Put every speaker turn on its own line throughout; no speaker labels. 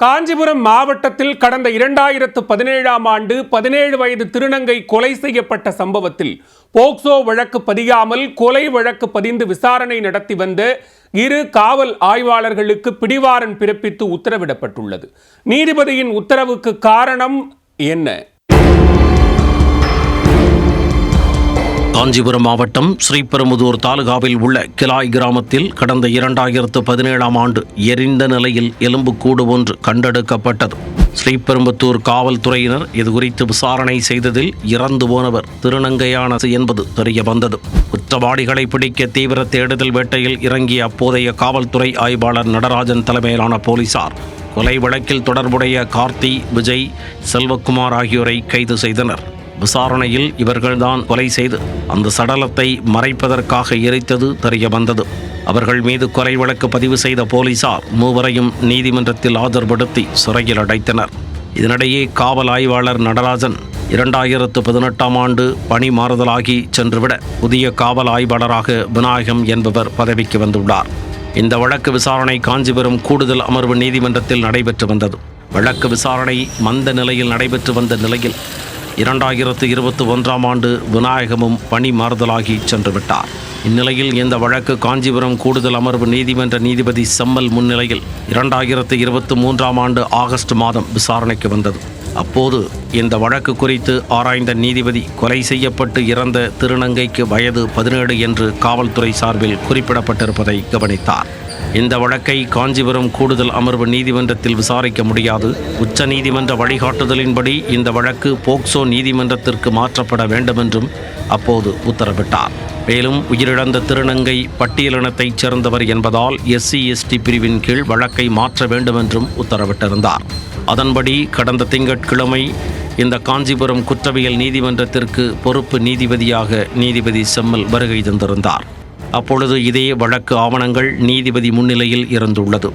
காஞ்சிபுரம் மாவட்டத்தில் கடந்த 2017ஆம் ஆண்டு 17 வயது திருநங்கை கொலை செய்யப்பட்ட சம்பவத்தில் போக்சோ வழக்கு பதியாமல் கொலை வழக்கு பதிந்து விசாரணை நடத்தி வந்த 2 காவல் ஆய்வாளர்களுக்கு பிடிவாரண்ட் பிறப்பித்து உத்தரவிடப்பட்டுள்ளது. நீதிபதியின் உத்தரவுக்கு காரணம் என்ன?
காஞ்சிபுரம் மாவட்டம் ஸ்ரீபெரும்புதூர் தாலுகாவில் உள்ள கிலாய் கிராமத்தில் கடந்த 2017ஆம் ஆண்டு எரிந்த நிலையில் எலும்புக்கூடு ஒன்று கண்டெடுக்கப்பட்டது. ஸ்ரீபெரும்புதூர் காவல்துறையினர் இதுகுறித்து விசாரணை செய்ததில் இறந்து போனவர் திருநங்கையானது என்பது தெரிய வந்தது. குற்றவாளிகளை பிடிக்க தீவிர தேடுதல் வேட்டையில் இறங்கிய அப்போதைய காவல்துறை ஆய்வாளர் நடராஜன் தலைமையிலான போலீசார் கொலை வழக்கில் தொடர்புடைய கார்த்தி, விஜய், செல்வகுமார் ஆகியோரை கைது செய்தனர். விசாரணையில் இவர்கள்தான் கொலை செய்து அந்த சடலத்தை மறைப்பதற்காக எரித்தது தெரிய வந்தது. அவர்கள் மீது கொலை வழக்கு பதிவு செய்த போலீசார் மூவரையும் நீதிமன்றத்தில் ஆஜர்படுத்தி சிறையில் அடைத்தனர். இதனிடையே காவல் ஆய்வாளர் நடராஜன் 2018ஆம் ஆண்டு பணி மாறுதலாகி சென்றுவிட புதிய காவல் ஆய்வாளராக விநாயகம் என்பவர் பதவிக்கு வந்துள்ளார். இந்த வழக்கு விசாரணை காஞ்சிபுரம் கூடுதல் அமர்வு நீதிமன்றத்தில் நடைபெற்று வந்தது. வழக்கு விசாரணை மந்த நிலையில் நடைபெற்று வந்த நிலையில் 2021ஆம் ஆண்டு விநாயகமும் பணி மாறுதலாகி சென்று விட்டார். இந்நிலையில் இந்த வழக்கு காஞ்சிபுரம் கூடுதல் அமர்வு நீதிமன்ற நீதிபதி செம்மல் முன்னிலையில் 2023ஆம் ஆண்டு ஆகஸ்ட் மாதம் விசாரணைக்கு வந்தது. அப்போது இந்த வழக்கு குறித்து ஆராய்ந்த நீதிபதி கொலை செய்யப்பட்டு இறந்த திருநங்கைக்கு வயது 17 என்று காவல்துறை சார்பில் குறிப்பிடப்பட்டிருப்பதை கவனித்தார். இந்த வழக்கை காஞ்சிபுரம் கூடுதல் அமர்வு நீதிமன்றத்தில் விசாரிக்க முடியாது. உச்ச நீதிமன்ற வழிகாட்டுதலின்படி இந்த வழக்கு போக்சோ நீதிமன்றத்திற்கு மாற்றப்பட வேண்டும் என்றும் அப்போது உத்தரவிட்டார். மேலும் உயிரிழந்த திருநங்கை பட்டியலினத்தைச் சேர்ந்தவர் என்பதால் SC/ST பிரிவின் கீழ் வழக்கை மாற்ற வேண்டும் என்றும் உத்தரவிட்டிருந்தார். அதன்படி கடந்த திங்கட்கிழமை இந்த காஞ்சிபுரம் குற்றவியல் நீதிமன்றத்திற்கு பொறுப்பு நீதிபதியாக நீதிபதி செம்மல் வருகை தந்திருந்தார். அப்பொழுது இதே வழக்கு ஆவணங்கள் நீதிபதி முன்னிலையில் இருந்துள்ளது.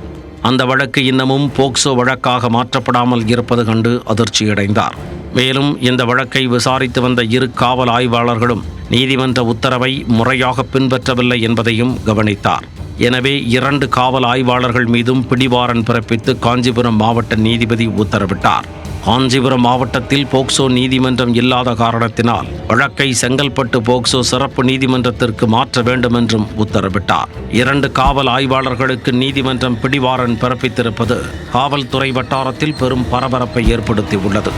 அந்த வழக்கு இன்னமும் போக்சோ வழக்காக மாற்றப்படாமல் இருப்பது கண்டு அதிர்ச்சியடைந்தார். மேலும் இந்த வழக்கை விசாரித்து வந்த 2 காவல் ஆய்வாளர்களும் நீதிமன்ற உத்தரவை முறையாக பின்பற்றவில்லை என்பதையும் கவனித்தார். எனவே 2 காவல் ஆய்வாளர்கள் மீதும் பிடிவாரண்ட் பிறப்பித்து காஞ்சிபுரம் மாவட்ட நீதிபதி உத்தரவிட்டார். காஞ்சிபுரம் மாவட்டத்தில் போக்சோ நீதிமன்றம் இல்லாத காரணத்தினால் வழக்கை செங்கல்பட்டு போக்சோ சிறப்பு நீதிமன்றத்திற்கு மாற்ற வேண்டும் என்றும் உத்தரவிட்டார். 2 காவல் ஆய்வாளர்களுக்கு நீதிமன்றம் பிடிவாரண்ட் பிறப்பித்திருப்பது காவல்துறை வட்டாரத்தில் பெரும் பரபரப்பை ஏற்படுத்தியுள்ளது.